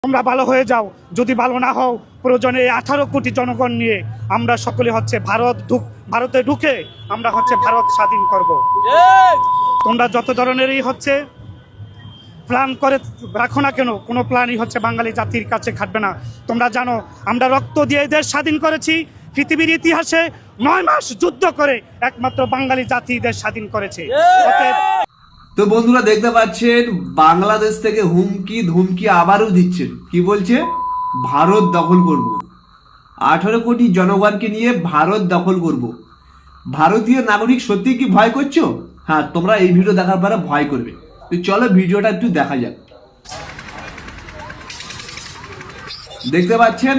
তোমরা ভালো হয়ে যাও, যদি ভালো না হও প্রয়োজনে 18 কোটি জনগণ নিয়ে আমরা সকলে ভারতে ঢুকে আমরা ভারত স্বাধীন করব। তোমরা যত ধরনেরই প্ল্যান করে রাখো না কেন, কোনো প্ল্যানই বাঙালি জাতির কাছে খাটবে না। তোমরা জানো আমরা রক্ত দিয়ে দেশ স্বাধীন করেছি। পৃথিবীর ইতিহাসে 9 মাস যুদ্ধ করে একমাত্র বাঙালি জাতি দেশ স্বাধীন করেছে। তো বন্ধুরা দেখতে পাচ্ছেন বাংলাদেশ থেকে হুমকি ধুমকি আবারও দিচ্ছেন। কি বলছে? ভারত দখল করব, 18 কোটি জনগণকে নিয়ে ভারত দখল করব। ভারতীয় নাগরিক সত্যি কি ভয় করছো? হ্যাঁ, তোমরা এই ভিডিও দেখার পরে ভয় করবে। তো চলো ভিডিওটা একটু দেখা যাক। দেখতে পাচ্ছেন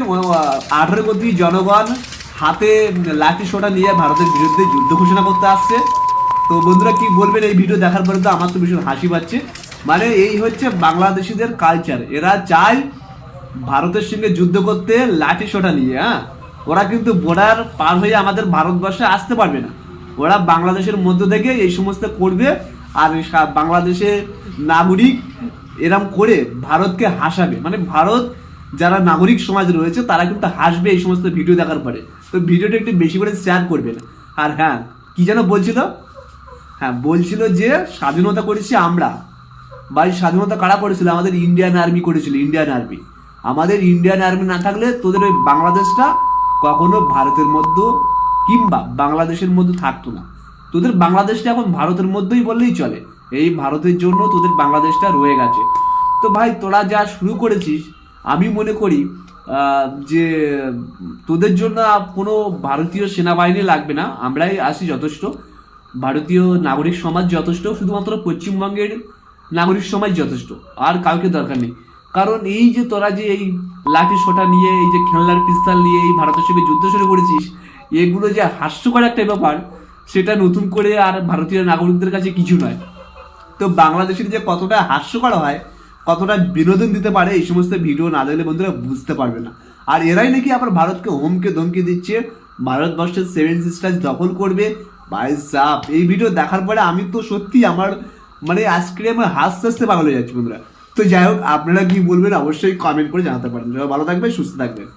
18 কোটি জনগণ হাতে লাঠি সোটা নিয়ে ভারতের বিরুদ্ধে যুদ্ধ ঘোষণা করতে আসছে। তো বন্ধুরা কি বলবেন এই ভিডিও দেখার পরে? তো আমার তো ভীষণ হাসি পাচ্ছে। মানে এই হচ্ছে বাংলাদেশিদের কালচার। এরা চায় ভারতের সঙ্গে যুদ্ধ করতে লাঠি সোটা নিয়ে। হ্যাঁ, ওরা কিন্তু বর্ডার পার হয়ে আমাদের ভারতবর্ষে আসতে পারবে না। ওরা বাংলাদেশের মধ্য থেকে এই সমস্ত করবে, আর বাংলাদেশের নাগরিক এরম করে ভারতকে হাসাবে। মানে ভারত যারা নাগরিক সমাজ রয়েছে তারা কিন্তু হাসবে এই সমস্ত ভিডিও দেখার পরে। তো ভিডিওটা একটু বেশি করে শেয়ার করবেন। আর হ্যাঁ, কি যেন বলছিল? হ্যাঁ, বলছিল যে স্বাধীনতা করেছি আমরা। বা এই স্বাধীনতা কারা করেছিল? আমাদের ইন্ডিয়ান আর্মি করেছিল, ইন্ডিয়ান আর্মি। আমাদের ইন্ডিয়ান আর্মি না থাকলে তোদের ওই বাংলাদেশটা কখনো ভারতের মধ্যে কিংবা বাংলাদেশের মধ্যে থাকতো না। তোদের বাংলাদেশটা এখন ভারতের মধ্যেই বললেই চলে। এই ভারতের জন্য তোদের বাংলাদেশটা রয়ে গেছে। তো ভাই তোরা যা শুরু করেছিস, আমি মনে করি যে তোদের জন্য কোনো ভারতীয় সেনাবাহিনী লাগবে না। আমরাই আছি যথেষ্ট, ভারতীয় নাগরিক সমাজ যথেষ্ট, শুধুমাত্র পশ্চিমবঙ্গের নাগরিক সমাজ যথেষ্ট, আর কাউকে দরকার নেই। কারণ এই যে তোরা যে এই লাঠি সোটা নিয়ে, এই যে খেলনার পিস্তল নিয়ে এই ভারতের সঙ্গে যুদ্ধ শুরু করেছিস, এগুলো যে হাস্যকর একটা ব্যাপার, সেটা নতুন করে আর ভারতীয় নাগরিকদের কাছে কিছু নয়। তো বাংলাদেশের যে কতটা হাস্যকর হয়, কতটা বিনোদন দিতে পারে, এই সমস্ত ভিডিও না দেখলে বন্ধুরা বুঝতে পারবে না। আর এরাই নাকি আবার ভারতকে হুমকে ধমকি দিচ্ছে, ভারতবর্ষের 7 সিস্টার্স দখল করবে। ভাই সাপ, এই ভিডিও দেখার পরে আমি তো সত্যি আমার মানে আজকে আমার হাসতে হাসতে পাগল হয়ে যাচ্ছি বন্ধুরা। তো যাই হোক, আপনারা কি বলবেন অবশ্যই কমেন্ট করে জানাতে পারেন। ভালো থাকবেন, সুস্থ থাকবেন।